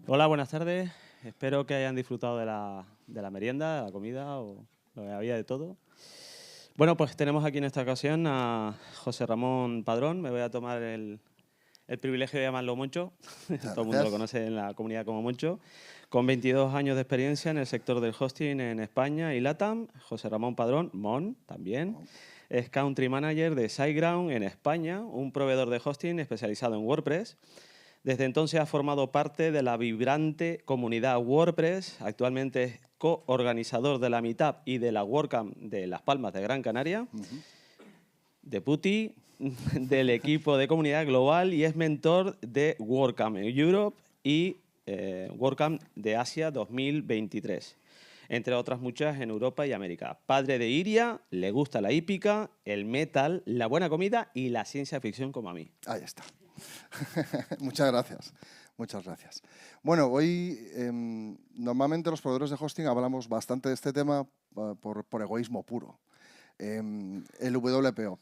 Hola, buenas tardes. Espero que hayan disfrutado de la merienda, de la comida o lo que había de todo. Bueno, pues tenemos aquí en esta ocasión a José Ramón Padrón. Me voy a tomar el privilegio de llamarlo Moncho. Muchas Todo el mundo lo gracias. conoce en la comunidad como Moncho. Con 22 años de experiencia en el sector del hosting en España y LATAM. José Ramón Padrón, Mon, también. Bueno, Es Country Manager de SiteGround en España, un proveedor de hosting especializado en WordPress. Desde entonces ha formado parte de la vibrante comunidad WordPress. Actualmente es coorganizador de la Meetup y de la WordCamp de Las Palmas de Gran Canaria, ujú. de PuTTY, del equipo de comunidad global y es mentor de WordCamp en Europe y WordCamp de Asia 2023, entre otras muchas en Europa y América. Padre de Iria, le gusta la hípica, el metal, la buena comida y la ciencia ficción como a mí. Ahí está. Muchas gracias. Muchas gracias. Bueno, hoy normalmente los proveedores de hosting hablamos bastante de este tema por egoísmo puro. El WPO.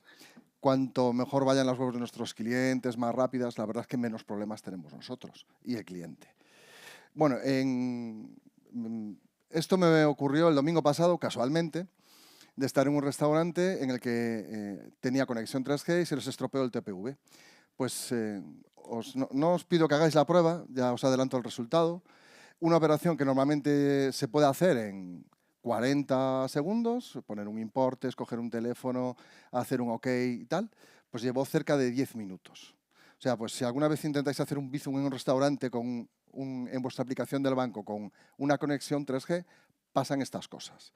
Cuanto mejor vayan las webs de nuestros clientes, más rápidas, la verdad es que menos problemas tenemos nosotros y el cliente. Bueno, esto me ocurrió el domingo pasado, casualmente, de estar en un restaurante en el que tenía conexión 3G y se les estropeó el TPV. Pues no os pido que hagáis la prueba, ya os adelanto el resultado. Una operación que normalmente se puede hacer en 40 segundos, poner un import, escoger un teléfono, hacer un OK y tal, pues llevó cerca de 10 minutos. O sea, pues si alguna vez intentáis hacer un Bizum en un restaurante en vuestra aplicación del banco con una conexión 3G, pasan estas cosas.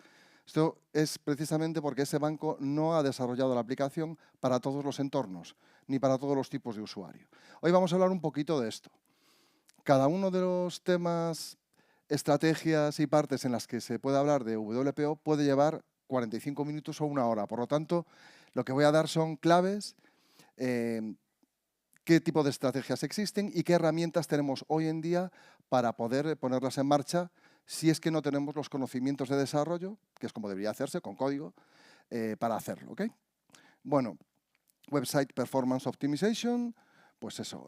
Esto es precisamente porque ese banco no ha desarrollado la aplicación para todos los entornos, ni para todos los tipos de usuario. Hoy vamos a hablar un poquito de esto. Cada uno de los temas, estrategias y partes en las que se puede hablar de WPO puede llevar 45 minutos o una hora. Por lo tanto, lo que voy a dar son claves, eh, qué tipo de estrategias existen y qué herramientas tenemos hoy en día para poder ponerlas en marcha si es que no tenemos los conocimientos de desarrollo, que es como debería hacerse, con código, para hacerlo. ¿Okay? Bueno, Website Performance Optimization, pues eso,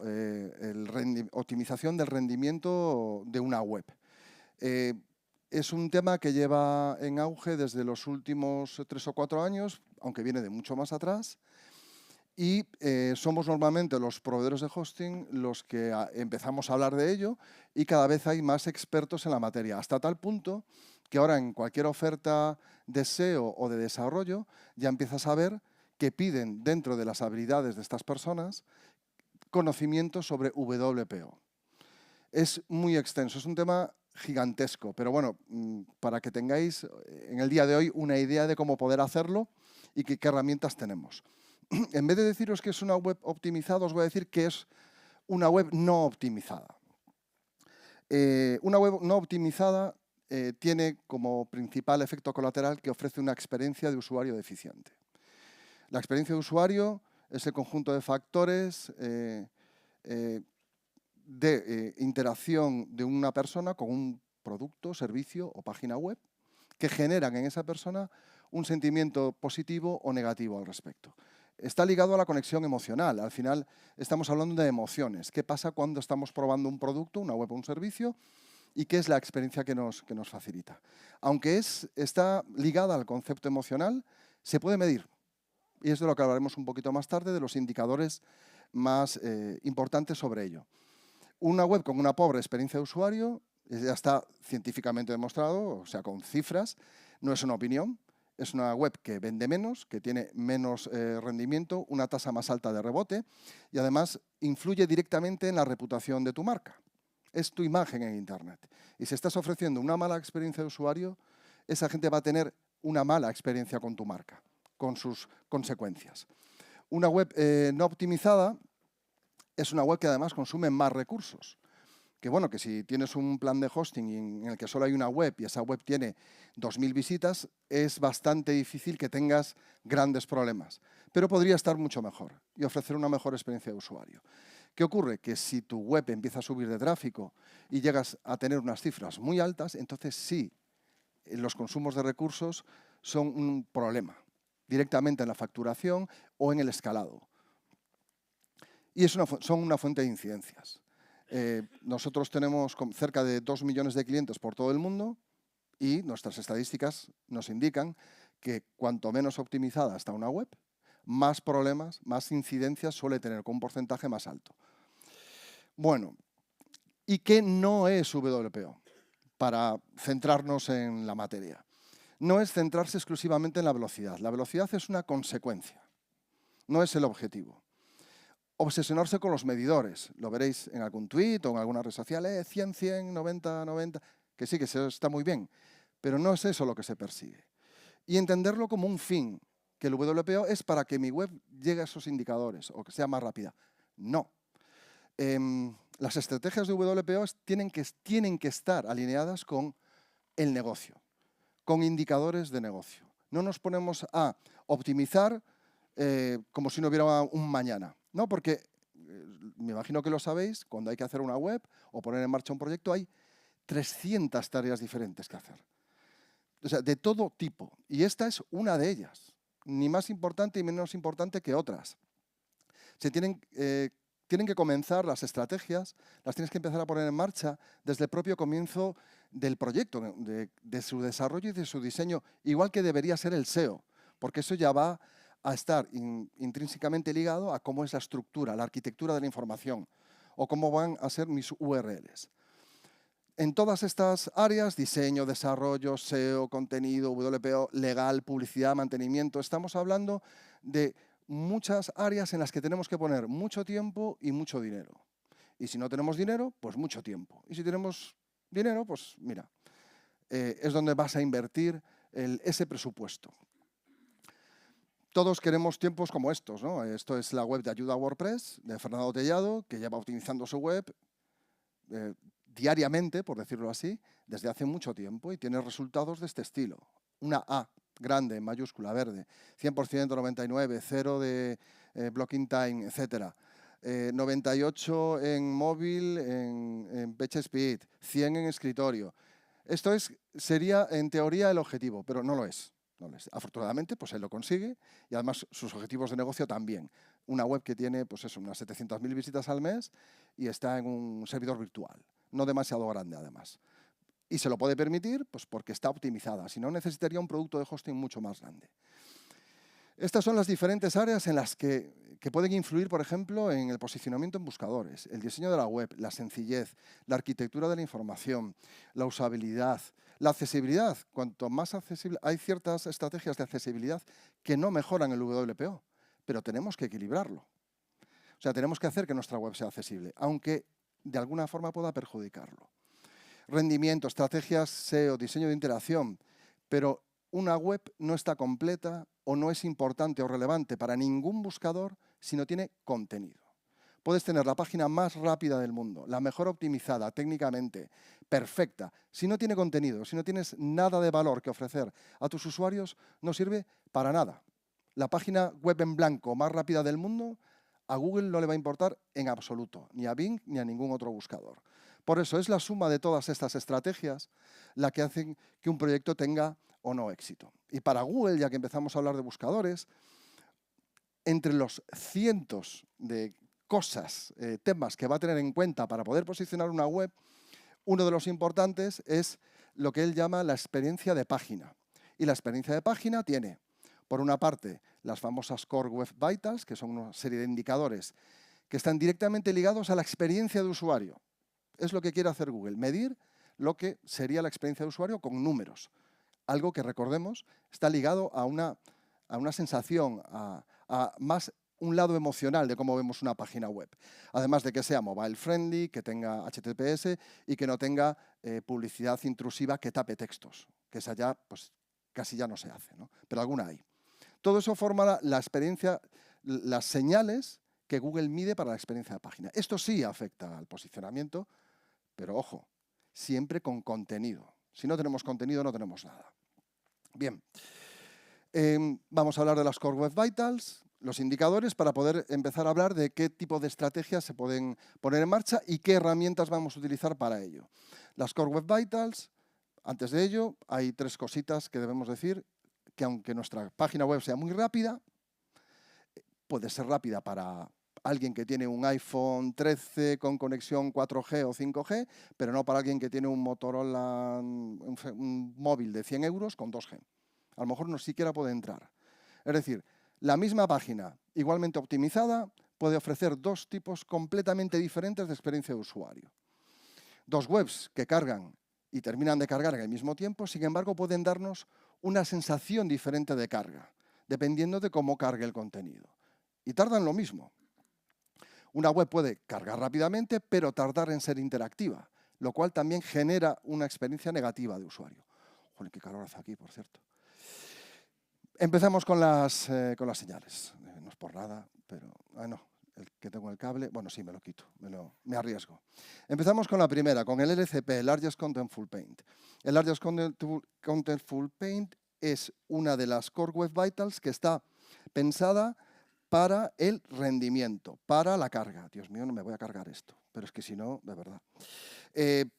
optimización del rendimiento de una web. Eh, es un tema que lleva en auge desde los últimos 3 o 4 años, aunque viene de mucho más atrás. Y somos normalmente los proveedores de hosting los que empezamos a hablar de ello y cada vez hay más expertos en la materia, hasta tal punto que ahora en cualquier oferta de SEO o de desarrollo ya empiezas a ver que piden dentro de las habilidades de estas personas conocimientos sobre WPO. Es muy extenso, es un tema gigantesco, pero bueno, para que tengáis en el día de hoy una idea de cómo poder hacerlo y qué herramientas tenemos. En vez de deciros que es una web optimizada, os voy a decir que es una web no optimizada. Una web no optimizada tiene como principal efecto colateral que ofrece una experiencia de usuario deficiente. La experiencia de usuario es el conjunto de factores de interacción de una persona con un producto, servicio o página web que generan en esa persona un sentimiento positivo o negativo al respecto. Está ligado a la conexión emocional. Al final estamos hablando de emociones. ¿Qué pasa cuando estamos probando un producto, una web o un servicio? ¿Y qué es la experiencia que nos facilita? Aunque está ligada al concepto emocional, se puede medir. Y es de lo que hablaremos un poquito más tarde, de los indicadores más importantes sobre ello. Una web con una pobre experiencia de usuario ya está científicamente demostrado, o sea, con cifras, no es una opinión, es una web que vende menos, que tiene menos rendimiento, una tasa más alta de rebote y además influye directamente en la reputación de tu marca. Es tu imagen en Internet. Y si estás ofreciendo una mala experiencia de usuario, esa gente va a tener una mala experiencia con tu marca, con sus consecuencias. Una web no optimizada es una web que además consume más recursos. Que bueno, que si tienes un plan de hosting en el que solo hay una web y esa web tiene 2000 visitas, es bastante difícil que tengas grandes problemas. Pero podría estar mucho mejor y ofrecer una mejor experiencia de usuario. ¿Qué ocurre? Que si tu web empieza a subir de tráfico y llegas a tener unas cifras muy altas, entonces sí, los consumos de recursos son un problema, directamente en la facturación o en el escalado. Y son una fuente de incidencias. Nosotros tenemos cerca de 2 millones de clientes por todo el mundo y nuestras estadísticas nos indican que cuanto menos optimizada está una web, más problemas, más incidencias suele tener con un porcentaje más alto. Bueno, ¿y qué no es WPO? Para centrarnos en la materia. No es centrarse exclusivamente en la velocidad. La velocidad es una consecuencia, no es el objetivo. Obsesionarse con los medidores, lo veréis en algún tuit o en alguna red social, 100, 100, 90, 90, que sí, que está muy bien, pero no es eso lo que se persigue. Y entenderlo como un fin, que el WPO es para que mi web llegue a esos indicadores o que sea más rápida. No. Las estrategias de WPO tienen que estar alineadas con el negocio, con indicadores de negocio. No nos ponemos a optimizar como si no hubiera un mañana. No, porque me imagino que lo sabéis, cuando hay que hacer una web o poner en marcha un proyecto hay 300 tareas diferentes que hacer. O sea, de todo tipo. Y esta es una de ellas, ni más importante y menos importante que otras. Se tienen que comenzar las estrategias, las tienes que empezar a poner en marcha desde el propio comienzo del proyecto, de su desarrollo y de su diseño, igual que debería ser el SEO, porque eso ya va a estar intrínsecamente ligado a cómo es la estructura, la arquitectura de la información o cómo van a ser mis URLs. En todas estas áreas, diseño, desarrollo, SEO, contenido, WPO, legal, publicidad, mantenimiento, estamos hablando de muchas áreas en las que tenemos que poner mucho tiempo y mucho dinero. Y si no tenemos dinero, pues mucho tiempo. Y si tenemos dinero, pues mira, es donde vas a invertir ese presupuesto. Todos queremos tiempos como estos, ¿no? Esto es la web de Ayuda a WordPress de Fernando Tellado, que lleva optimizando su web diariamente, por decirlo así, desde hace mucho tiempo y tiene resultados de este estilo. Una A grande, en mayúscula, verde, 100%, 99, 0 de blocking time, etc. 98 en móvil, en PageSpeed, 100 en escritorio. Esto sería, en teoría, el objetivo, pero no lo es. Afortunadamente, pues él lo consigue y además sus objetivos de negocio también. Una web que tiene pues eso, unas 700.000 visitas al mes y está en un servidor virtual, no demasiado grande además. Y se lo puede permitir pues porque está optimizada, si no necesitaría un producto de hosting mucho más grande. Estas son las diferentes áreas en las que pueden influir, por ejemplo, en el posicionamiento en buscadores, el diseño de la web, la sencillez, la arquitectura de la información, la usabilidad, la accesibilidad. Cuanto más accesible, hay ciertas estrategias de accesibilidad que no mejoran el WPO, pero tenemos que equilibrarlo. O sea, tenemos que hacer que nuestra web sea accesible, aunque de alguna forma pueda perjudicarlo. Rendimiento, estrategias SEO, diseño de interacción, pero una web no está completa o no es importante o relevante para ningún buscador si no tiene contenido. Puedes tener la página más rápida del mundo, la mejor optimizada técnicamente, perfecta. Si no tiene contenido, si no tienes nada de valor que ofrecer a tus usuarios, no sirve para nada. La página web en blanco más rápida del mundo, a Google no le va a importar en absoluto, ni a Bing ni a ningún otro buscador. Por eso es la suma de todas estas estrategias la que hacen que un proyecto tenga o no éxito. Y para Google, ya que empezamos a hablar de buscadores, entre los cientos de cosas, temas que va a tener en cuenta para poder posicionar una web, uno de los importantes es lo que él llama la experiencia de página. Y la experiencia de página tiene, por una parte, las famosas Core Web Vitals, que son una serie de indicadores que están directamente ligados a la experiencia de usuario. Es lo que quiere hacer Google, medir lo que sería la experiencia de usuario con números. Algo que, recordemos, está ligado a una sensación, a más un lado emocional de cómo vemos una página web. Además de que sea mobile friendly, que tenga HTTPS y que no tenga publicidad intrusiva que tape textos, que esa ya, pues, casi ya no se hace, ¿no? Pero alguna hay. Todo eso forma la experiencia, las señales que Google mide para la experiencia de página. Esto sí afecta al posicionamiento, pero ojo, siempre con contenido. Si no tenemos contenido, no tenemos nada. Bien, vamos a hablar de las Core Web Vitals, los indicadores, para poder empezar a hablar de qué tipo de estrategias se pueden poner en marcha y qué herramientas vamos a utilizar para ello. Las Core Web Vitals, antes de ello, hay 3 cositas que debemos decir, que aunque nuestra página web sea muy rápida, puede ser rápida para alguien que tiene un iPhone 13 con conexión 4G o 5G, pero no para alguien que tiene un Motorola, un móvil de 100 euros con 2G. A lo mejor no siquiera puede entrar. Es decir, la misma página, igualmente optimizada, puede ofrecer dos tipos completamente diferentes de experiencia de usuario. Dos webs que cargan y terminan de cargar en el mismo tiempo, sin embargo, pueden darnos una sensación diferente de carga, dependiendo de cómo cargue el contenido. Y tardan lo mismo. Una web puede cargar rápidamente, pero tardar en ser interactiva, lo cual también genera una experiencia negativa de usuario. Joder, qué calor hace aquí, por cierto. Empezamos con las señales. No es por nada, pero... no, el que tengo el cable... Bueno, sí, me lo quito, me arriesgo. Empezamos con la primera, con el LCP, Largest Contentful Paint. El Largest Contentful Paint es una de las Core Web Vitals que está pensada para el rendimiento, para la carga. Dios mío, no me voy a cargar esto, pero es que si no, de verdad.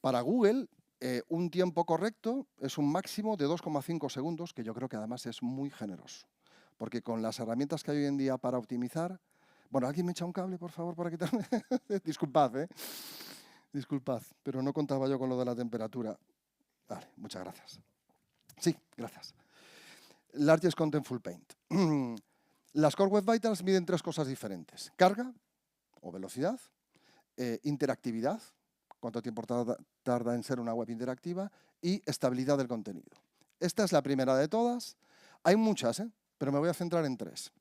Para Google, un tiempo correcto es un máximo de 2,5 segundos, que yo creo que además es muy generoso. Porque con las herramientas que hay hoy en día para optimizar... Bueno, ¿alguien me echa un cable, por favor, para quitarme? Disculpad, Disculpad, pero no contaba yo con lo de la temperatura. Vale, muchas gracias. Sí, gracias. Largest Contentful Paint. Las Core Web Vitals miden tres cosas diferentes. Carga o velocidad, interactividad, cuánto tiempo tarda en ser una web interactiva, y estabilidad del contenido. Esta es la primera de todas. Hay muchas, pero me voy a centrar en tres.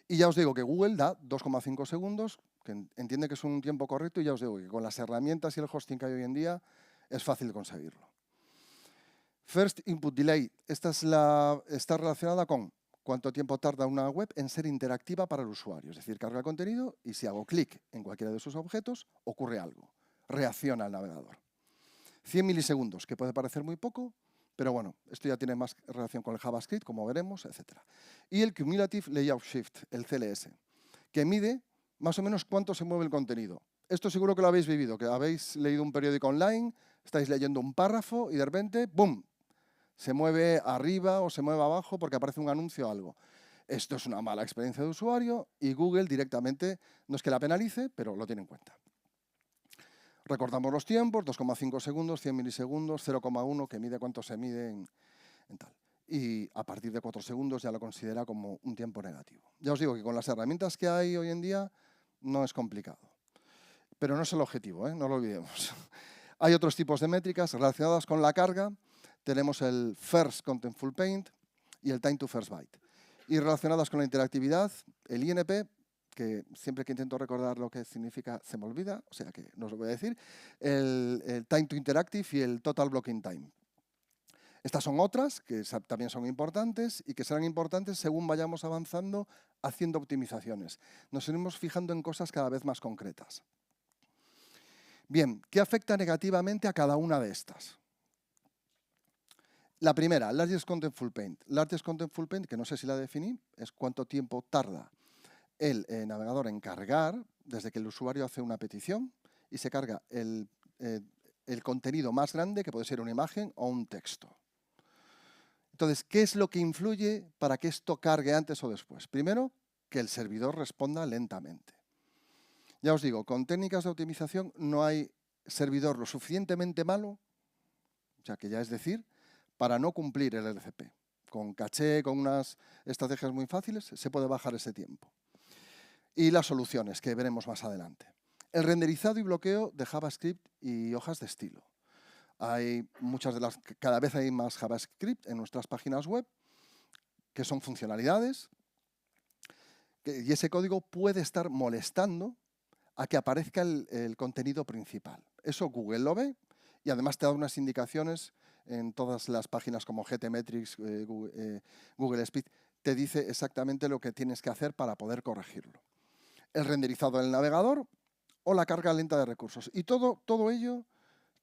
Y ya os digo que Google da 2,5 segundos, que entiende que es un tiempo correcto, y ya os digo que con las herramientas y el hosting que hay hoy en día es fácil conseguirlo. First Input Delay. Esta está relacionada con cuánto tiempo tarda una web en ser interactiva para el usuario. Es decir, carga el contenido y si hago clic en cualquiera de sus objetos, ocurre algo. Reacciona al navegador. 100 milisegundos, que puede parecer muy poco, pero bueno, esto ya tiene más relación con el JavaScript, como veremos, etc. Y el Cumulative Layout Shift, el CLS, que mide más o menos cuánto se mueve el contenido. Esto seguro que lo habéis vivido, que habéis leído un periódico online, estáis leyendo un párrafo y de repente, ¡bum!, se mueve arriba o se mueve abajo porque aparece un anuncio o algo. Esto es una mala experiencia de usuario y Google directamente, no es que la penalice, pero lo tiene en cuenta. Recordamos los tiempos, 2,5 segundos, 100 milisegundos, 0,1, que mide cuánto se mide en tal. Y a partir de 4 segundos ya lo considera como un tiempo negativo. Ya os digo que con las herramientas que hay hoy en día no es complicado. Pero no es el objetivo, no lo olvidemos. Hay otros tipos de métricas relacionadas con la carga. Tenemos el First Contentful Paint y el Time to First Byte. Y relacionadas con la interactividad, el INP, que siempre que intento recordar lo que significa se me olvida, o sea que no os lo voy a decir, el Time to Interactive y el Total Blocking Time. Estas son otras que también son importantes y que serán importantes según vayamos avanzando haciendo optimizaciones. Nos iremos fijando en cosas cada vez más concretas. Bien, ¿qué afecta negativamente a cada una de estas? La primera, Largest Contentful Paint. Largest Contentful Paint, que no sé si la definí, es cuánto tiempo tarda el navegador en cargar desde que el usuario hace una petición y se carga el contenido más grande, que puede ser una imagen o un texto. Entonces, ¿qué es lo que influye para que esto cargue antes o después? Primero, que el servidor responda lentamente. Ya os digo, con técnicas de optimización no hay servidor lo suficientemente malo, o sea que ya es decir, para no cumplir el LCP. Con caché, con unas estrategias muy fáciles, se puede bajar ese tiempo. Y las soluciones, que veremos más adelante. El renderizado y bloqueo de JavaScript y hojas de estilo. Cada vez hay más JavaScript en nuestras páginas web, que son funcionalidades, y ese código puede estar molestando a que aparezca el contenido principal. Eso Google lo ve y además te da unas indicaciones en todas las páginas como GTmetrix, Google Speed, te dice exactamente lo que tienes que hacer para poder corregirlo. El renderizado del navegador o la carga lenta de recursos. Y todo ello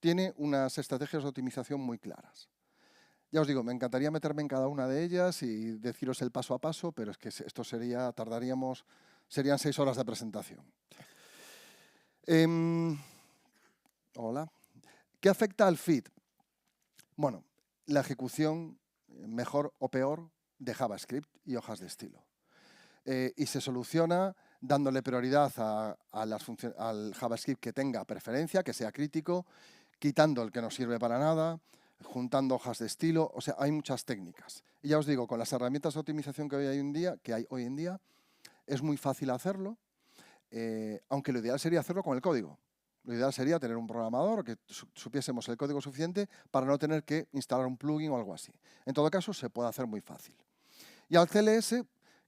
tiene unas estrategias de optimización muy claras. Ya os digo, me encantaría meterme en cada una de ellas y deciros el paso a paso, pero es que esto serían 6 horas de presentación. Hola. ¿Qué afecta al feed? Bueno, la ejecución mejor o peor de JavaScript y hojas de estilo. Y se soluciona dándole prioridad al JavaScript que tenga preferencia, que sea crítico, quitando el que no sirve para nada, juntando hojas de estilo. O sea, hay muchas técnicas. Y ya os digo, con las herramientas de optimización que hay hoy en día, es muy fácil hacerlo, aunque lo ideal sería hacerlo con el código. Lo ideal sería tener un programador que supiésemos el código suficiente para no tener que instalar un plugin o algo así. En todo caso, se puede hacer muy fácil. Y al CLS,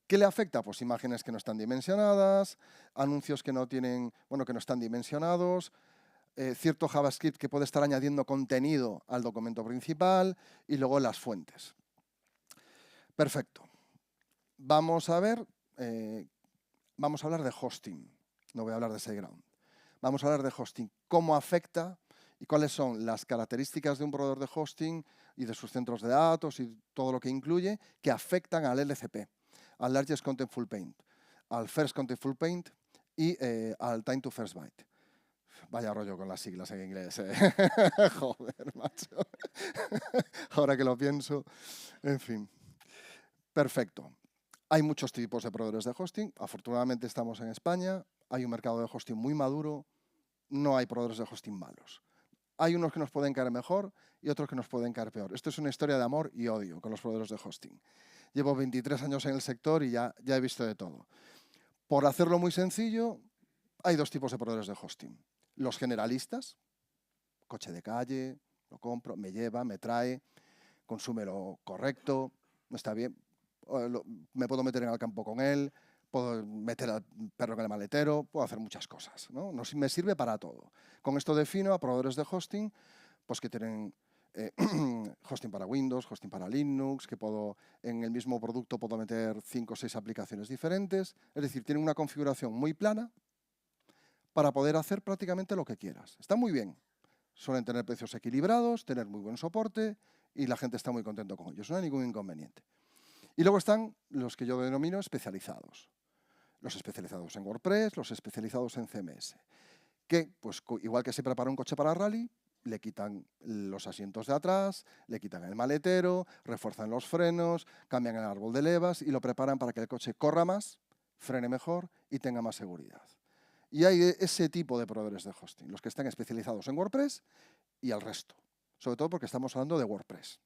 ¿qué le afecta? Pues imágenes que no están dimensionadas, anuncios que no están dimensionados, cierto JavaScript que puede estar añadiendo contenido al documento principal y luego las fuentes. Perfecto. Vamos a hablar de hosting. No voy a hablar de SiteGround. Vamos a hablar de hosting. ¿Cómo afecta y cuáles son las características de un proveedor de hosting y de sus centros de datos y todo lo que incluye que afectan al LCP, al Largest Contentful Paint, al First Contentful Paint y al Time to First Byte? Vaya rollo con las siglas en inglés, ¿eh? Joder, macho. Ahora que lo pienso. En fin. Perfecto. Hay muchos tipos de proveedores de hosting. Afortunadamente estamos en España. Hay un mercado de hosting muy maduro. No hay proveedores de hosting malos. Hay unos que nos pueden caer mejor y otros que nos pueden caer peor. Esto es una historia de amor y odio con los proveedores de hosting. Llevo 23 años en el sector y ya he visto de todo. Por hacerlo muy sencillo, hay dos tipos de proveedores de hosting. Los generalistas, coche de calle, lo compro, me lleva, me trae, consume lo correcto, está bien, me puedo meter en el campo con él, puedo meter al perro en el maletero, puedo hacer muchas cosas, ¿no? Me sirve para todo. Con esto defino a proveedores de hosting, pues que tienen hosting para Windows, hosting para Linux, que en el mismo producto puedo meter 5 o 6 aplicaciones diferentes. Es decir, tienen una configuración muy plana para poder hacer prácticamente lo que quieras. Está muy bien. Suelen tener precios equilibrados, tener muy buen soporte y la gente está muy contento con ellos. No hay ningún inconveniente. Y luego están los que yo denomino especializados. Los especializados en WordPress, los especializados en CMS. Que, pues igual que se prepara un coche para rally, le quitan los asientos de atrás, le quitan el maletero, refuerzan los frenos, cambian el árbol de levas y lo preparan para que el coche corra más, frene mejor y tenga más seguridad. Y hay ese tipo de proveedores de hosting, los que están especializados en WordPress y el resto. Sobre todo porque estamos hablando de WordPress.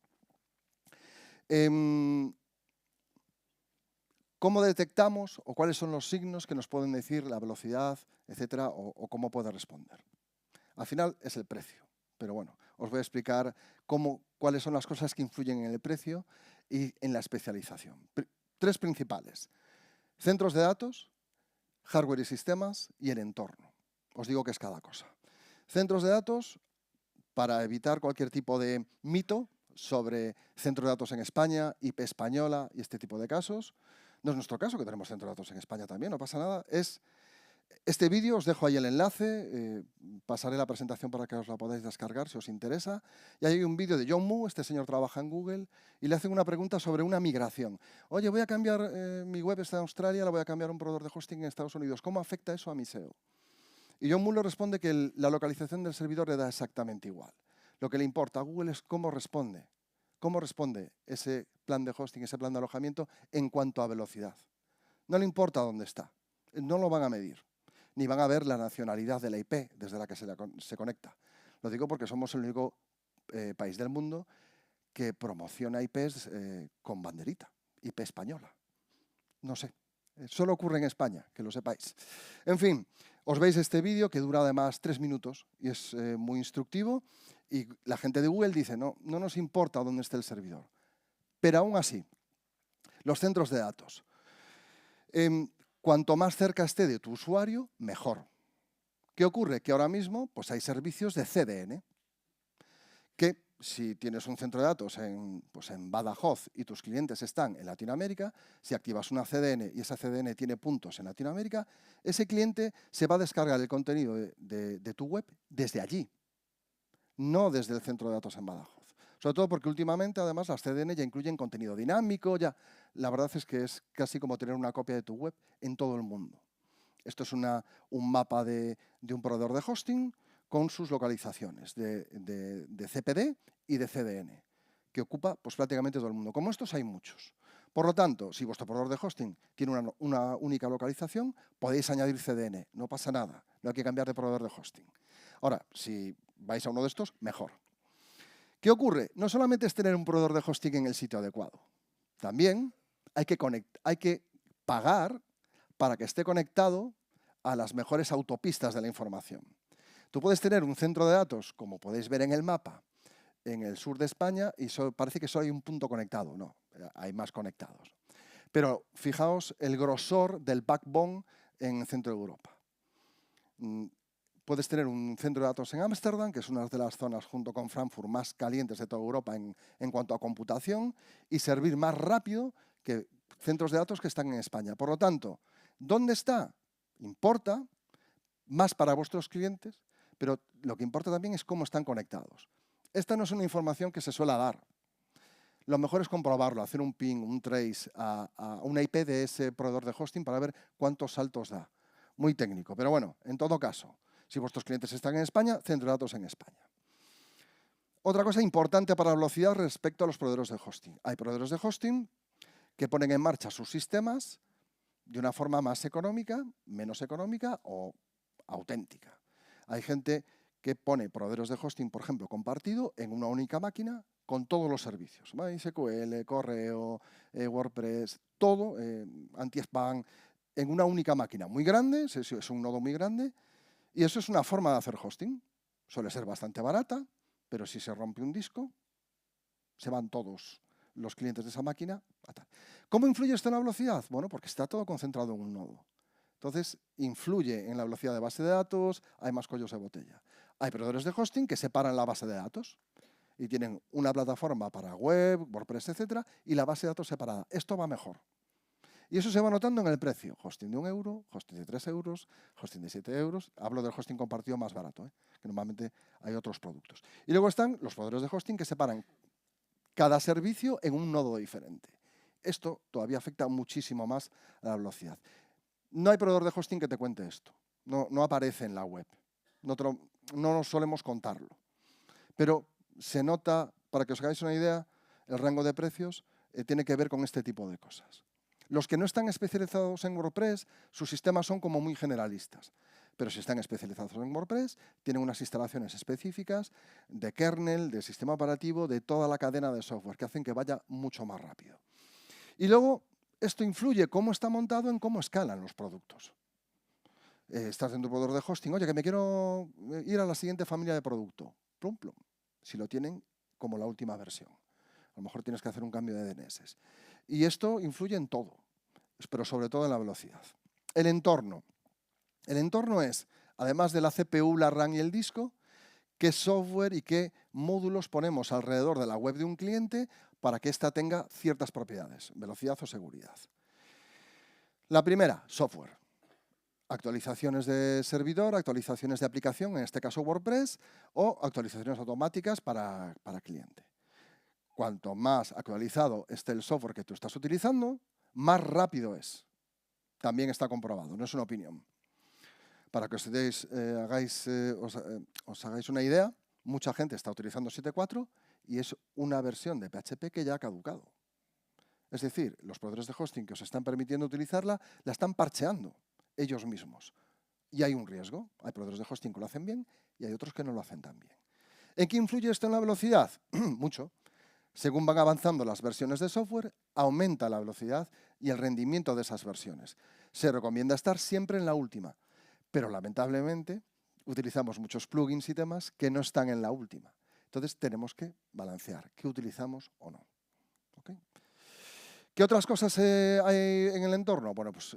¿Cómo detectamos o cuáles son los signos que nos pueden decir la velocidad, etcétera, o cómo puede responder? Al final es el precio, pero bueno, os voy a explicar cuáles son las cosas que influyen en el precio y en la especialización. Tres principales: centros de datos, hardware y sistemas y el entorno. Os digo qué es cada cosa. Centros de datos, para evitar cualquier tipo de mito sobre centros de datos en España, IP española y este tipo de casos. No es nuestro caso, que tenemos centros de datos en España también, no pasa nada. Este vídeo, os dejo ahí el enlace, pasaré la presentación para que os la podáis descargar si os interesa. Y hay un vídeo de John Moo, este señor trabaja en Google, y le hacen una pregunta sobre una migración. Oye, voy a cambiar, mi web está en Australia, la voy a cambiar a un proveedor de hosting en Estados Unidos. ¿Cómo afecta eso a mi SEO? Y John Moo le responde que la localización del servidor le da exactamente igual. Lo que le importa a Google es cómo responde ese plan de hosting, ese plan de alojamiento en cuanto a velocidad. No le importa dónde está, no lo van a medir, ni van a ver la nacionalidad de la IP desde la que se conecta. Lo digo porque somos el único país del mundo que promociona IPs con banderita, IP española. No sé, solo ocurre en España, que lo sepáis. En fin, os veis este vídeo que dura además 3 minutos y es muy instructivo, y la gente de Google dice, no nos importa dónde esté el servidor. Pero aún así, los centros de datos. Cuanto más cerca esté de tu usuario, mejor. ¿Qué ocurre? Que ahora mismo pues hay servicios de CDN, que si tienes un centro de datos en Badajoz y tus clientes están en Latinoamérica, si activas una CDN y esa CDN tiene puntos en Latinoamérica, ese cliente se va a descargar el contenido de tu web desde allí, no desde el centro de datos en Badajoz. Sobre todo porque últimamente, además, las CDN ya incluyen contenido dinámico, la verdad es que es casi como tener una copia de tu web en todo el mundo. Esto es un mapa de un proveedor de hosting con sus localizaciones de CPD y de CDN, que ocupa pues, prácticamente todo el mundo. Como estos hay muchos. Por lo tanto, si vuestro proveedor de hosting tiene una única localización, podéis añadir CDN, no pasa nada, no hay que cambiar de proveedor de hosting. Ahora, si vais a uno de estos, mejor. ¿Qué ocurre? No solamente es tener un proveedor de hosting en el sitio adecuado, también hay que pagar para que esté conectado a las mejores autopistas de la información. Tú puedes tener un centro de datos, como podéis ver en el mapa, en el sur de España y parece que solo hay un punto conectado. No, hay más conectados. Pero fijaos el grosor del backbone en el centro de Europa. Puedes tener un centro de datos en Ámsterdam, que es una de las zonas junto con Frankfurt más calientes de toda Europa en cuanto a computación, y servir más rápido que centros de datos que están en España. Por lo tanto, ¿dónde está? Importa más para vuestros clientes, pero lo que importa también es cómo están conectados. Esta no es una información que se suele dar. Lo mejor es comprobarlo, hacer un ping, un trace a una IP de ese proveedor de hosting para ver cuántos saltos da. Muy técnico, pero bueno, en todo caso, si vuestros clientes están en España, centro de datos en España. Otra cosa importante para la velocidad respecto a los proveedores de hosting. Hay proveedores de hosting que ponen en marcha sus sistemas de una forma más económica, menos económica o auténtica. Hay gente que pone proveedores de hosting, por ejemplo, compartido en una única máquina con todos los servicios. MySQL, correo, WordPress, todo, anti-spam, en una única máquina muy grande, es un nodo muy grande, y eso es una forma de hacer hosting. Suele ser bastante barata, pero si se rompe un disco, se van todos los clientes de esa máquina. ¿Cómo influye esto en la velocidad? Bueno, porque está todo concentrado en un nodo. Entonces, influye en la velocidad de base de datos, hay más cuellos de botella. Hay proveedores de hosting que separan la base de datos y tienen una plataforma para web, WordPress, etcétera, y la base de datos separada. Esto va mejor. Y eso se va notando en el precio. Hosting de 1 euro, hosting de 3 euros, hosting de 7 euros. Hablo del hosting compartido más barato, que normalmente hay otros productos. Y luego están los proveedores de hosting que separan cada servicio en un nodo diferente. Esto todavía afecta muchísimo más a la velocidad. No hay proveedor de hosting que te cuente esto. No aparece en la web. No nos solemos contarlo. Pero se nota, para que os hagáis una idea, el rango de precios tiene que ver con este tipo de cosas. Los que no están especializados en WordPress, sus sistemas son como muy generalistas. Pero si están especializados en WordPress, tienen unas instalaciones específicas de kernel, de sistema operativo, de toda la cadena de software, que hacen que vaya mucho más rápido. Y luego, esto influye cómo está montado en cómo escalan los productos. Estás en tu proveedor de hosting, oye, que me quiero ir a la siguiente familia de producto. Plum, plum. Si lo tienen como la última versión. A lo mejor tienes que hacer un cambio de DNS. Y esto influye en todo, pero sobre todo en la velocidad. El entorno. El entorno es, además de la CPU, la RAM y el disco, qué software y qué módulos ponemos alrededor de la web de un cliente para que ésta tenga ciertas propiedades, velocidad o seguridad. La primera, software. Actualizaciones de servidor, actualizaciones de aplicación, en este caso WordPress, o actualizaciones automáticas para cliente. Cuanto más actualizado esté el software que tú estás utilizando, más rápido es. También está comprobado, no es una opinión. Para que os hagáis una idea, mucha gente está utilizando 7.4 y es una versión de PHP que ya ha caducado. Es decir, los proveedores de hosting que os están permitiendo utilizarla, la están parcheando ellos mismos. Y hay un riesgo. Hay proveedores de hosting que lo hacen bien y hay otros que no lo hacen tan bien. ¿En qué influye esto en la velocidad? Mucho. Según van avanzando las versiones de software, aumenta la velocidad y el rendimiento de esas versiones. Se recomienda estar siempre en la última, pero lamentablemente utilizamos muchos plugins y temas que no están en la última. Entonces tenemos que balancear qué utilizamos o no. ¿Okay? ¿Qué otras cosas hay en el entorno? Bueno, pues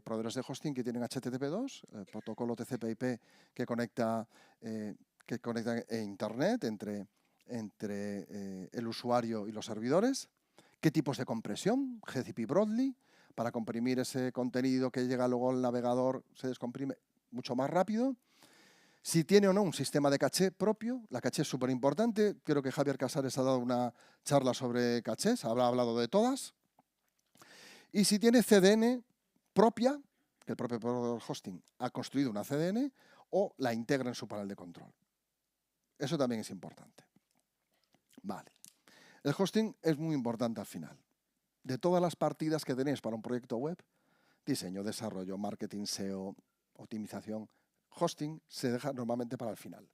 proveedores de hosting que tienen HTTP2, protocolo TCP/IP que conecta Internet entre el usuario y los servidores. ¿Qué tipos de compresión? GCP Broadly, para comprimir ese contenido que llega luego al navegador, se descomprime mucho más rápido. Si tiene o no un sistema de caché propio, la caché es súper importante. Creo que Javier Casares ha dado una charla sobre cachés, habrá hablado de todas. Y si tiene CDN propia, que el propio proveedor hosting ha construido una CDN, o la integra en su panel de control. Eso también es importante. Vale. El hosting es muy importante al final. de todas las partidas que tenéis para un proyecto web, diseño, desarrollo, marketing, SEO, optimización, hosting, se deja normalmente para el final,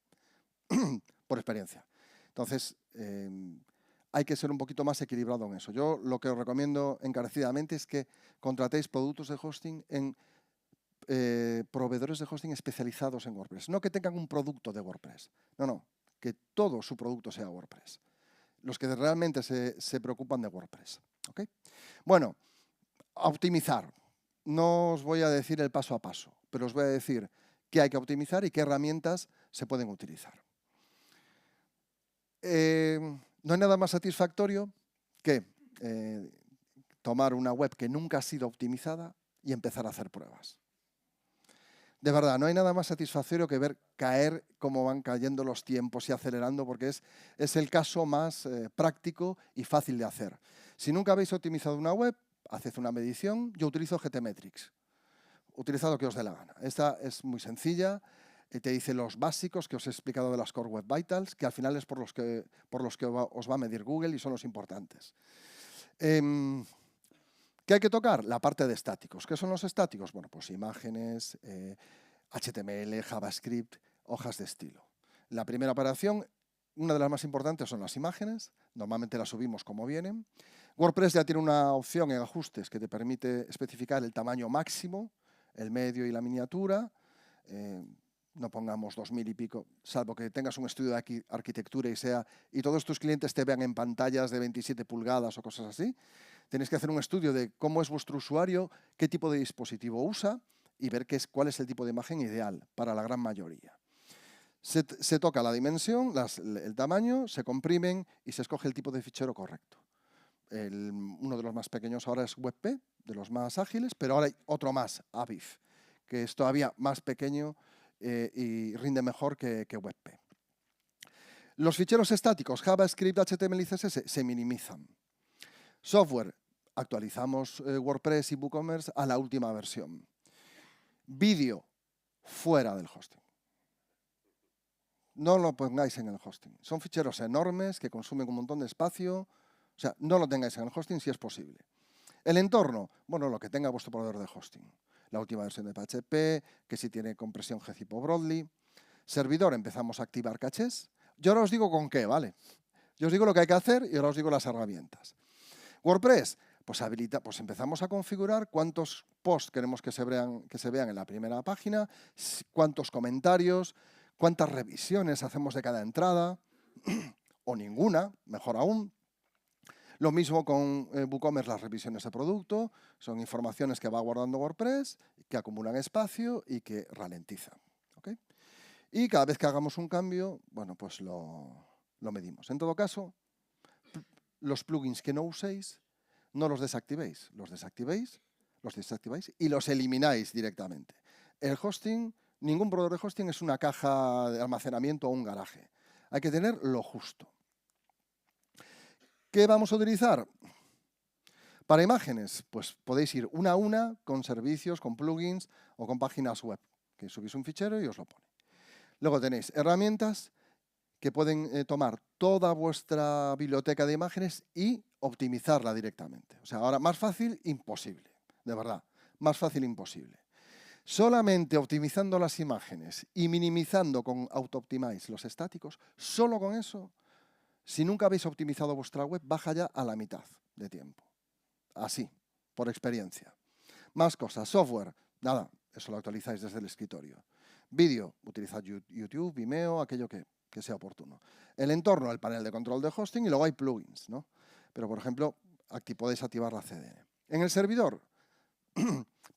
por experiencia. Entonces, hay que ser un poquito más equilibrado en eso. Yo lo que os recomiendo encarecidamente es que contratéis productos de hosting en proveedores de hosting especializados en WordPress. No que tengan un producto de WordPress. No, que todo su producto sea WordPress. Los que realmente se preocupan de WordPress. ¿Okay? Bueno, a optimizar. No os voy a decir el paso a paso, pero os voy a decir qué hay que optimizar y qué herramientas se pueden utilizar. No hay nada más satisfactorio que tomar una web que nunca ha sido optimizada y empezar a hacer pruebas. De verdad, no hay nada más satisfactorio que ver caer cómo van cayendo los tiempos y acelerando, porque es el caso más práctico y fácil de hacer. Si nunca habéis optimizado una web, haced una medición. Yo utilizo GTmetrix. Utilizad lo que os dé la gana. Esta es muy sencilla. Te dice los básicos que os he explicado de las Core Web Vitals, que al final es por los que os va a medir Google y son los importantes. ¿Qué hay que tocar? La parte de estáticos. ¿Qué son los estáticos? Bueno, pues imágenes, HTML, JavaScript, hojas de estilo. La primera operación, una de las más importantes son las imágenes. Normalmente las subimos como vienen. WordPress ya tiene una opción en ajustes que te permite especificar el tamaño máximo, el medio y la miniatura. No pongamos 2000 y pico, salvo que tengas un estudio de arquitectura y todos tus clientes te vean en pantallas de 27 pulgadas o cosas así. Tenéis que hacer un estudio de cómo es vuestro usuario, qué tipo de dispositivo usa y ver cuál es el tipo de imagen ideal para la gran mayoría. Se toca la dimensión, el tamaño, se comprimen y se escoge el tipo de fichero correcto. Uno de los más pequeños ahora es WebP, de los más ágiles, pero ahora hay otro más, Aviv, que es todavía más pequeño y rinde mejor que WebP. Los ficheros estáticos, JavaScript, HTML y CSS, se minimizan. Software, actualizamos WordPress y WooCommerce a la última versión. Vídeo, fuera del hosting. No lo pongáis en el hosting. Son ficheros enormes que consumen un montón de espacio. O sea, no lo tengáis en el hosting si es posible. El entorno, bueno, lo que tenga vuestro proveedor de hosting. La última versión de PHP, que si tiene compresión gzip o Broadly. Servidor, empezamos a activar cachés. Yo ahora os digo con qué, ¿vale? Yo os digo lo que hay que hacer y ahora os digo las herramientas. WordPress, pues empezamos a configurar cuántos posts queremos que se vean en la primera página, cuántos comentarios, cuántas revisiones hacemos de cada entrada, o ninguna, mejor aún. Lo mismo con WooCommerce, las revisiones de producto, son informaciones que va guardando WordPress, que acumulan espacio y que ralentizan. ¿Okay? Y cada vez que hagamos un cambio, bueno, pues lo medimos. En todo caso, los plugins que no uséis, no los desactivéis. Los desactivéis y los elimináis directamente. El hosting, ningún proveedor de hosting es una caja de almacenamiento o un garaje. Hay que tener lo justo. ¿Qué vamos a utilizar? Para imágenes, pues podéis ir una a una con servicios, con plugins o con páginas web, que subís un fichero y os lo pone. Luego tenéis herramientas que pueden tomar toda vuestra biblioteca de imágenes y optimizarla directamente. O sea, ahora más fácil, imposible. De verdad, más fácil, imposible. Solamente optimizando las imágenes y minimizando con AutoOptimize los estáticos, solo con eso, si nunca habéis optimizado vuestra web, baja ya a la mitad de tiempo. Así, por experiencia. Más cosas. Software, nada, eso lo actualizáis desde el escritorio. Vídeo, utilizad YouTube, Vimeo, aquello que sea oportuno. El entorno, el panel de control de hosting y luego hay plugins, ¿no? Pero, por ejemplo, aquí podéis activar la CDN. En el servidor,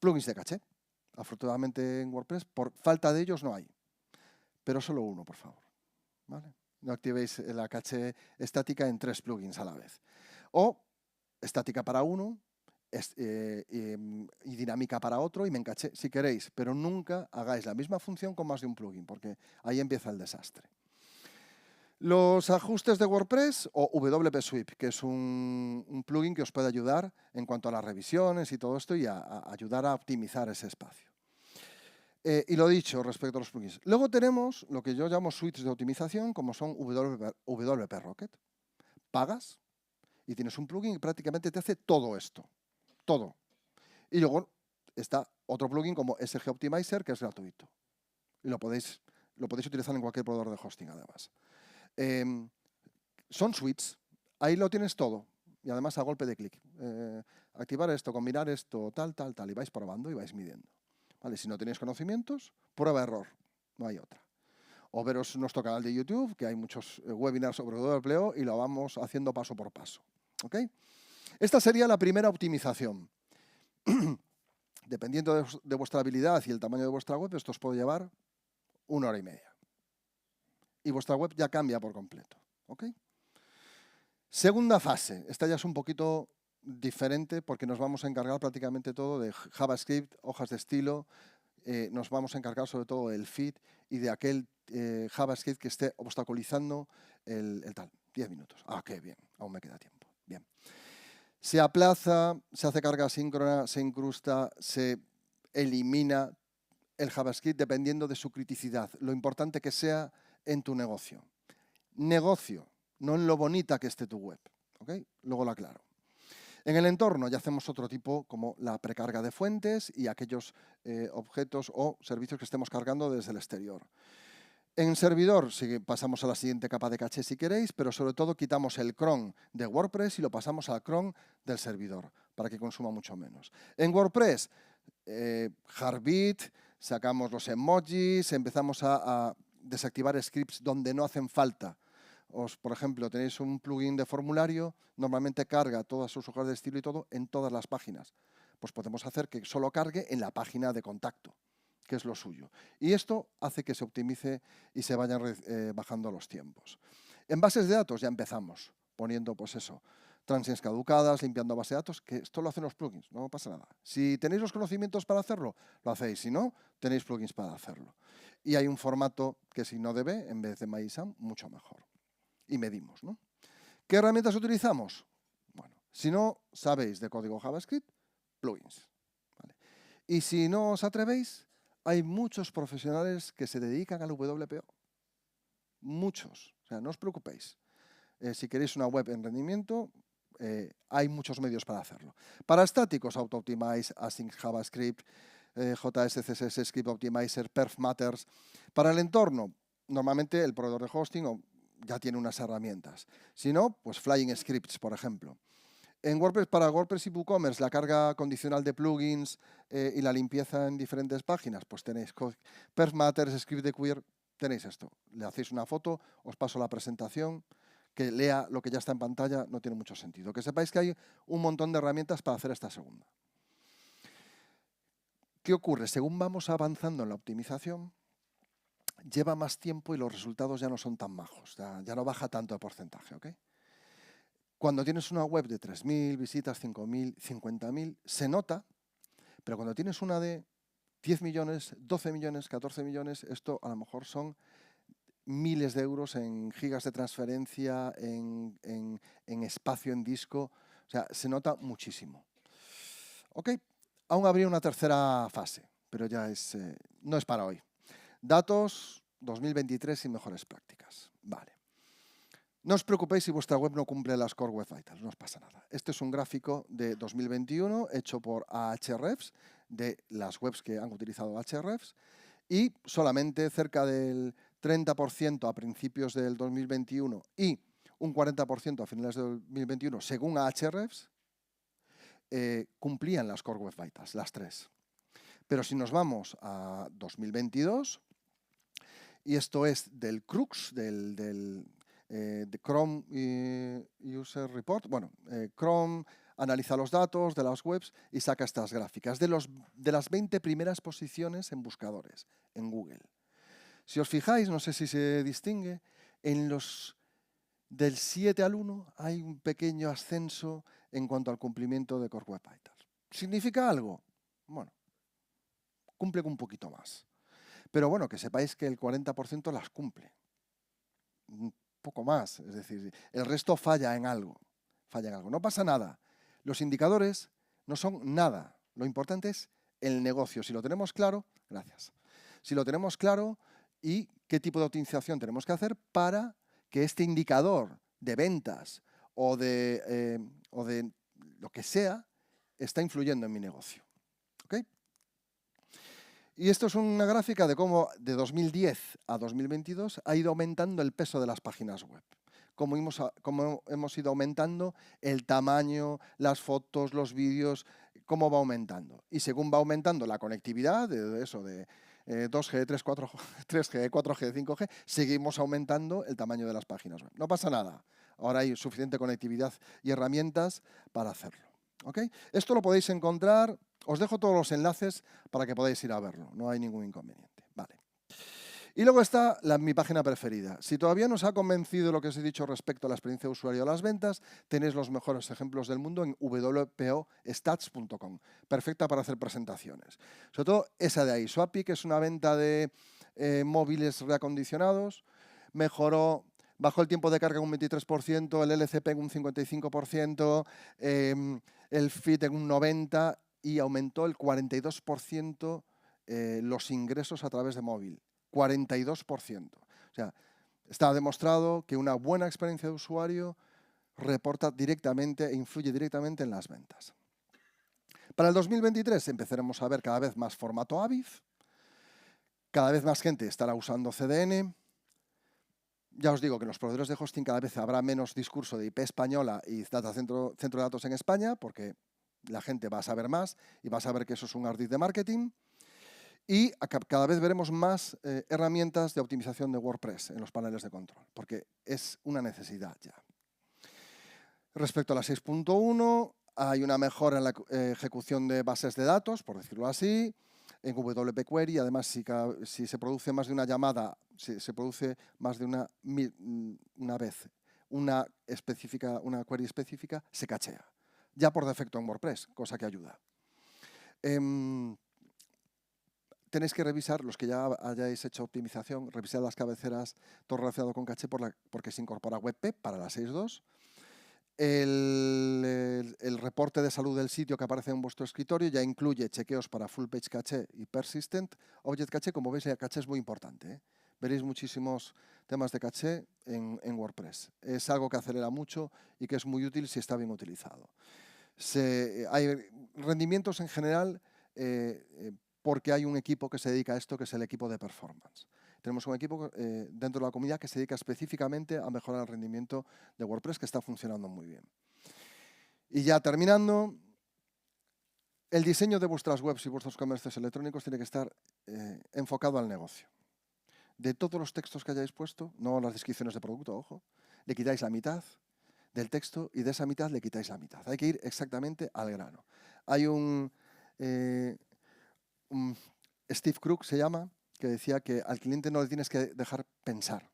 plugins de caché. Afortunadamente en WordPress, por falta de ellos no hay. Pero solo uno, por favor. ¿Vale? No activéis la caché estática en 3 plugins a la vez. O estática para uno y dinámica para otro y me encaché si queréis, pero nunca hagáis la misma función con más de un plugin, porque ahí empieza el desastre. Los ajustes de WordPress o WP Sweep, que es un plugin que os puede ayudar en cuanto a las revisiones y todo esto y a ayudar a optimizar ese espacio. Y lo dicho respecto a los plugins. Luego tenemos lo que yo llamo suites de optimización, como son WP Rocket. Pagas Y tienes un plugin que prácticamente te hace todo esto. Todo. Y luego está otro plugin como SG Optimizer, que es gratuito. Y lo podéis utilizar en cualquier proveedor de hosting, además. Son suites. Ahí lo tienes todo. Y además a golpe de clic. Activar esto, combinar esto, tal. Y vais probando y vais midiendo. ¿Vale? Si no tenéis conocimientos, prueba error. No hay otra. O veros nuestro canal de YouTube, que hay muchos webinars sobre WPO y lo vamos haciendo paso por paso. ¿Ok? Esta sería la primera optimización. Dependiendo de vuestra habilidad y el tamaño de vuestra web, esto os puede llevar 1 hora y media. Y vuestra web ya cambia por completo. ¿Ok? Segunda fase. Esta ya es un poquito diferente porque nos vamos a encargar prácticamente todo de JavaScript, hojas de estilo. Nos vamos a encargar sobre todo del feed y de aquel JavaScript que esté obstaculizando el tal. 10 minutos. Ah, qué bien. Aún me queda tiempo. Bien. Se aplaza, se hace carga asíncrona, se incrusta, se elimina el JavaScript dependiendo de su criticidad. Lo importante que sea en tu negocio. Negocio, no en lo bonita que esté tu web. ¿Okay? Luego lo aclaro. En el entorno ya hacemos otro tipo como la precarga de fuentes y aquellos objetos o servicios que estemos cargando desde el exterior. En servidor pasamos a la siguiente capa de caché si queréis, pero sobre todo quitamos el cron de WordPress y lo pasamos al cron del servidor para que consuma mucho menos. En WordPress, Heartbeat, sacamos los emojis, empezamos a desactivar scripts donde no hacen falta. Por ejemplo, tenéis un plugin de formulario, normalmente carga todas sus hojas de estilo y todo en todas las páginas. Pues podemos hacer que solo cargue en la página de contacto, que es lo suyo. Y esto hace que se optimice y se vayan bajando los tiempos. En bases de datos ya empezamos poniendo, pues eso, transients caducadas, limpiando base de datos, que esto lo hacen los plugins, no pasa nada. Si tenéis los conocimientos para hacerlo, lo hacéis. Si no, tenéis plugins para hacerlo. Y hay un formato que si no debe, en vez de MyISAM, mucho mejor. Y medimos, ¿no? ¿Qué herramientas utilizamos? Bueno, si no sabéis de código JavaScript, plugins. ¿Vale? Y si no os atrevéis, hay muchos profesionales que se dedican al WPO. Muchos. O sea, no os preocupéis. Si queréis una web en rendimiento, hay muchos medios para hacerlo. Para estáticos, AutoOptimize, Async JavaScript, JS, Script Optimizer, Perf Matters. Para el entorno, normalmente el proveedor de hosting ya tiene unas herramientas. Si no, pues Flying Scripts, por ejemplo. En WordPress, para WordPress y WooCommerce, la carga condicional de plugins y la limpieza en diferentes páginas, pues tenéis Perf Matters, Script de Queer, tenéis esto. Le hacéis una foto, os paso la presentación, que lea lo que ya está en pantalla, no tiene mucho sentido. Que sepáis que hay un montón de herramientas para hacer esta segunda. ¿Qué ocurre? Según vamos avanzando en la optimización, lleva más tiempo y los resultados ya no son tan majos, ya no baja tanto de porcentaje, ¿ok? Cuando tienes una web de 3.000 visitas, 5.000, 50.000, se nota, pero cuando tienes una de 10 millones, 12 millones, 14 millones, esto a lo mejor son miles de euros en gigas de transferencia, en espacio en disco, o sea, se nota muchísimo. ¿Ok? Aún habría una tercera fase, pero ya no es para hoy. Datos 2023 y mejores prácticas. Vale. No os preocupéis si vuestra web no cumple las Core Web Vitals, no os pasa nada. Este es un gráfico de 2021 hecho por Ahrefs, de las webs que han utilizado Ahrefs, y solamente cerca del 30% a principios del 2021 y un 40% a finales del 2021, según Ahrefs, cumplían las Core Web Vitals, las tres. Pero si nos vamos a 2022, y esto es del Crux, de Chrome User Report, bueno, Chrome analiza los datos de las webs y saca estas gráficas de las 20 primeras posiciones en buscadores, en Google. Si os fijáis, no sé si se distingue, en los del 7 al 1 hay un pequeño ascenso en cuanto al cumplimiento de Core Web Vitals. ¿Significa algo? Bueno, cumple un poquito más. Pero bueno, que sepáis que el 40% las cumple. Un poco más, es decir, el resto falla en algo. No pasa nada. Los indicadores no son nada. Lo importante es el negocio. Si lo tenemos claro, gracias. Si lo tenemos claro y qué tipo de optimización tenemos que hacer para que este indicador de ventas o de lo que sea está influyendo en mi negocio. ¿Okay? Y esto es una gráfica de cómo de 2010 a 2022 ha ido aumentando el peso de las páginas web. Cómo hemos ido aumentando el tamaño, las fotos, los vídeos, cómo va aumentando. Y según va aumentando la conectividad, de 2G, 3G, 4G, 5G, seguimos aumentando el tamaño de las páginas web. No pasa nada. Ahora hay suficiente conectividad y herramientas para hacerlo. ¿Okay? Esto lo podéis encontrar, os dejo todos los enlaces para que podáis ir a verlo, no hay ningún inconveniente. Vale. Y luego está mi página preferida. Si todavía no os ha convencido lo que os he dicho respecto a la experiencia de usuario de las ventas, tenéis los mejores ejemplos del mundo en wpostats.com. Perfecta para hacer presentaciones. Sobre todo esa de ahí, Swappy, que es una venta de móviles reacondicionados, bajó el tiempo de carga en un 23%, el LCP en un 55%, el FIT en un 90% y aumentó el 42% los ingresos a través de móvil. 42%. O sea, está demostrado que una buena experiencia de usuario reporta directamente e influye directamente en las ventas. Para el 2023 empezaremos a ver cada vez más formato AVIF, cada vez más gente estará usando CDN. Ya os digo que en los proveedores de hosting cada vez habrá menos discurso de IP española y centro de datos en España, porque la gente va a saber más y va a saber que eso es un ardid de marketing. Y cada vez veremos más herramientas de optimización de WordPress en los paneles de control, porque es una necesidad ya. Respecto a la 6.1, hay una mejora en la ejecución de bases de datos, por decirlo así, en WP Query. Además, si se produce más de una llamada, si se produce más de una vez una query específica, se cachea. Ya por defecto en WordPress, cosa que ayuda. Tenéis que revisar, los que ya hayáis hecho optimización, revisar las cabeceras, todo relacionado con caché, porque se incorpora WebP para la 6.2. El reporte de salud del sitio que aparece en vuestro escritorio ya incluye chequeos para Full Page Caché y Persistent Object Caché. Como veis, el caché es muy importante, ¿eh? Veréis muchísimos temas de caché en WordPress. Es algo que acelera mucho y que es muy útil si está bien utilizado. Hay rendimientos en general porque hay un equipo que se dedica a esto, que es el equipo de performance. Tenemos un equipo dentro de la comunidad que se dedica específicamente a mejorar el rendimiento de WordPress, que está funcionando muy bien. Y ya terminando, el diseño de vuestras webs y vuestros comercios electrónicos tiene que estar enfocado al negocio. De todos los textos que hayáis puesto, no las descripciones de producto, ojo, le quitáis la mitad del texto y de esa mitad le quitáis la mitad. Hay que ir exactamente al grano. Hay un Steve Krug se llama, que decía que al cliente no le tienes que dejar pensar.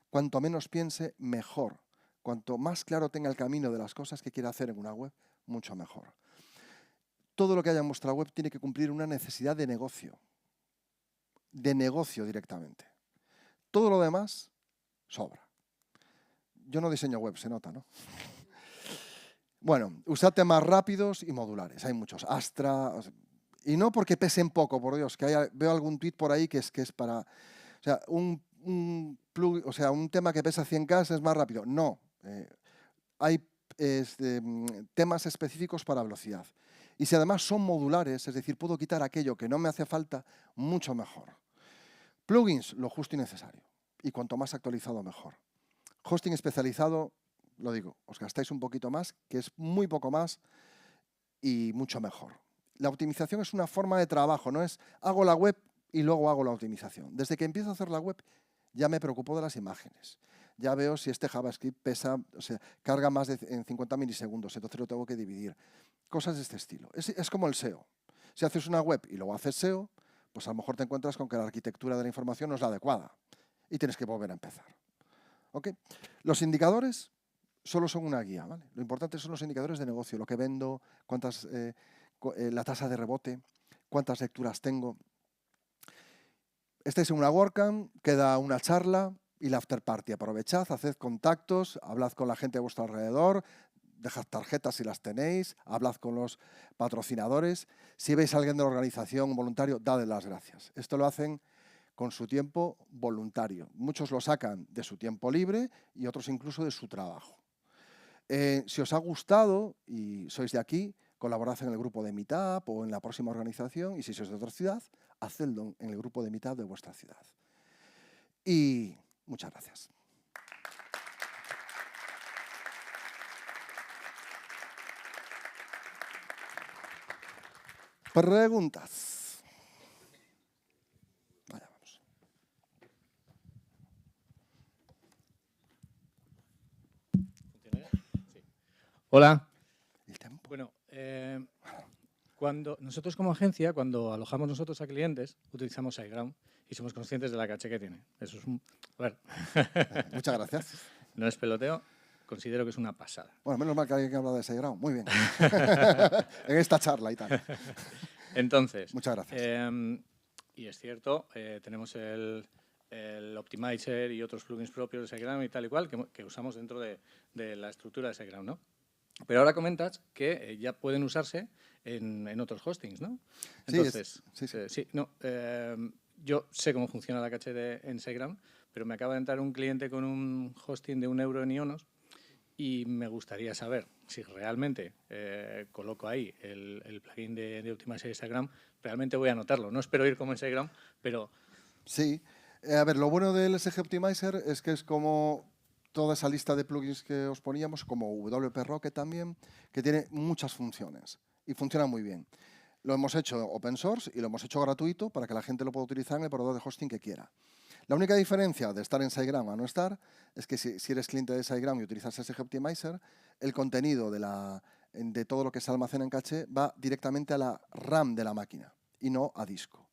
Cuanto menos piense, mejor. Cuanto más claro tenga el camino de las cosas que quiere hacer en una web, mucho mejor. Todo lo que haya en vuestra web tiene que cumplir una necesidad de negocio directamente. Todo lo demás sobra. Yo no diseño web, se nota, ¿no? Bueno, usad temas rápidos y modulares. Hay muchos. Astra. Y no porque pesen poco, por Dios, que veo algún tweet por ahí que es para... O sea, un tema que pesa 100K es más rápido. No. Hay temas específicos para velocidad. Y si además son modulares, es decir, puedo quitar aquello que no me hace falta, mucho mejor. Plugins, lo justo y necesario. Y cuanto más actualizado, mejor. Hosting especializado, lo digo, os gastáis un poquito más, que es muy poco más y mucho mejor. La optimización es una forma de trabajo, no es hago la web y luego hago la optimización. Desde que empiezo a hacer la web ya me preocupo de las imágenes. Ya veo si este JavaScript carga más en 50 milisegundos, entonces lo tengo que dividir. Cosas de este estilo. Es como el SEO. Si haces una web y luego haces SEO, pues a lo mejor te encuentras con que la arquitectura de la información no es la adecuada y tienes que volver a empezar. ¿Okay? Los indicadores solo son una guía, ¿vale? Lo importante son los indicadores de negocio, lo que vendo, la tasa de rebote, cuántas lecturas tengo. Estáis en una WordCamp, queda una charla y la after party. Aprovechad, haced contactos, hablad con la gente a vuestro alrededor, dejad tarjetas si las tenéis, hablad con los patrocinadores. Si veis a alguien de la organización, un voluntario, dadle las gracias. Esto lo hacen con su tiempo voluntario. Muchos lo sacan de su tiempo libre y otros incluso de su trabajo. Si os ha gustado y sois de aquí, colaborad en el grupo de Meetup o en la próxima organización, y si sois de otra ciudad, hacedlo en el grupo de Meetup de vuestra ciudad. Y muchas gracias. Preguntas. Vaya, vamos. Sí. Hola. El tiempo. Bueno, nosotros como agencia, cuando alojamos nosotros a clientes, utilizamos SiteGround y somos conscientes de la caché que tiene. Eso es a ver. Muchas gracias. No es peloteo, considero que es una pasada. Bueno, menos mal que alguien que habla de SiteGround. Muy bien. En esta charla y tal. Entonces, Muchas gracias. Y es cierto, tenemos el Optimizer y otros plugins propios de SiteGround y tal y cual que usamos dentro de la estructura de SiteGround, ¿no? Pero ahora comentas que ya pueden usarse en otros hostings, ¿no? Entonces, yo sé cómo funciona la caché en SiteGround, pero me acaba de entrar un cliente con un hosting de €1 en Ionos y me gustaría saber si realmente coloco ahí el plugin de Optimizer de SiteGround, realmente voy a anotarlo. No espero ir como en SiteGround, pero... Sí. A ver, lo bueno del SG Optimizer es que es como toda esa lista de plugins que os poníamos, como WP Rocket también, que tiene muchas funciones y funciona muy bien. Lo hemos hecho open source y lo hemos hecho gratuito para que la gente lo pueda utilizar en el proveedor de hosting que quiera. La única diferencia de estar en SiteGround a no estar es que si eres cliente de SiteGround y utilizas SG Optimizer, el contenido de todo lo que se almacena en caché va directamente a la RAM de la máquina y no a disco.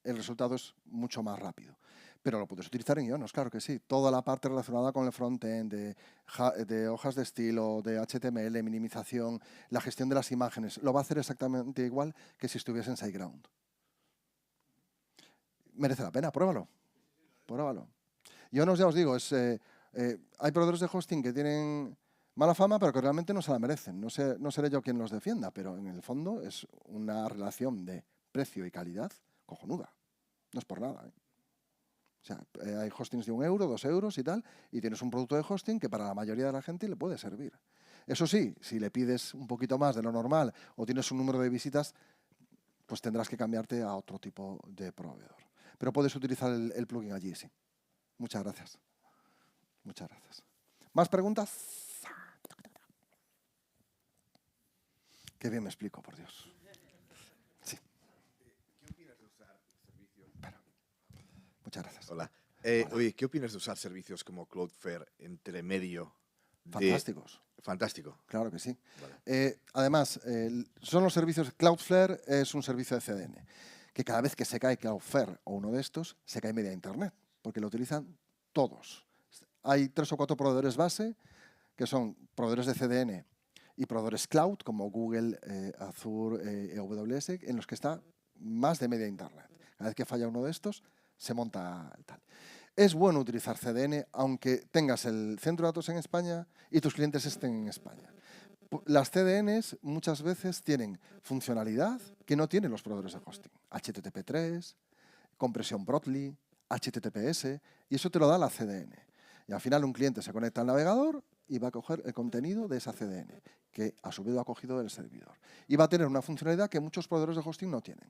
El resultado es mucho más rápido. Pero lo puedes utilizar en Ionos, claro que sí. Toda la parte relacionada con el frontend, de hojas de estilo, de HTML, minimización, la gestión de las imágenes, lo va a hacer exactamente igual que si estuviese en SiteGround. Merece la pena, pruébalo. Pruébalo. Ionos, ya os digo, hay proveedores de hosting que tienen mala fama, pero que realmente no se la merecen. No seré yo quien los defienda, pero en el fondo es una relación de precio y calidad cojonuda. No es por nada, ¿eh? O sea, hay hostings de €1, €2 y tal, y tienes un producto de hosting que para la mayoría de la gente le puede servir. Eso sí, si le pides un poquito más de lo normal o tienes un número de visitas, pues tendrás que cambiarte a otro tipo de proveedor. Pero puedes utilizar el plugin allí, sí. Muchas gracias. Muchas gracias. ¿Más preguntas? Qué bien me explico, por Dios. Sí. ¿Qué opinas de usar servicios? Muchas gracias. Hola. Oye, ¿qué opinas de usar servicios como Cloudflare entre medio? Fantásticos. Fantástico. Claro que sí. Vale. Además, son los servicios. Cloudflare es un servicio de CDN, que cada vez que se cae Cloudflare o uno de estos, se cae media Internet, porque lo utilizan todos. Hay 3 o 4 proveedores base, que son proveedores de CDN y proveedores cloud, como Google, Azure, AWS, en los que está más de media Internet. Cada vez que falla uno de estos, se monta tal. Es bueno utilizar CDN, aunque tengas el centro de datos en España y tus clientes estén en España. Las CDNs muchas veces tienen funcionalidad que no tienen los proveedores de hosting. HTTP3, compresión Brotli, HTTPS, y eso te lo da la CDN. Y al final un cliente se conecta al navegador y va a coger el contenido de esa CDN, que a su vez lo ha cogido del servidor. Y va a tener una funcionalidad que muchos proveedores de hosting no tienen.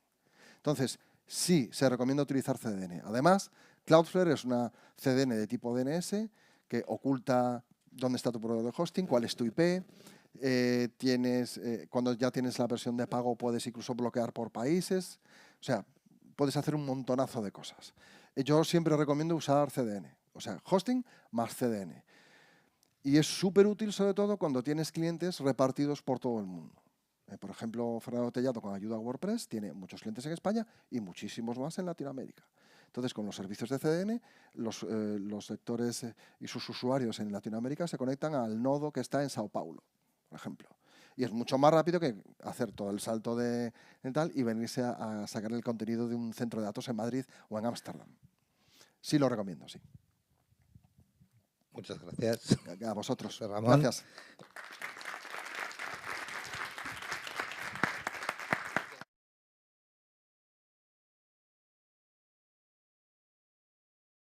Entonces, sí, se recomienda utilizar CDN. Además, Cloudflare es una CDN de tipo DNS que oculta dónde está tu proveedor de hosting, cuál es tu IP. Cuando ya tienes la versión de pago, puedes incluso bloquear por países. O sea, puedes hacer un montonazo de cosas. Yo siempre recomiendo usar CDN. O sea, hosting más CDN. Y es súper útil, sobre todo, cuando tienes clientes repartidos por todo el mundo. Por ejemplo, Fernando Tellado, con ayuda a WordPress, tiene muchos clientes en España y muchísimos más en Latinoamérica. Entonces, con los servicios de CDN, los sectores y sus usuarios en Latinoamérica se conectan al nodo que está en Sao Paulo, por ejemplo. Y es mucho más rápido que hacer todo el salto de tal y venirse a sacar el contenido de un centro de datos en Madrid o en Ámsterdam. Sí lo recomiendo, sí. Muchas gracias. A vosotros. Ramón. Gracias.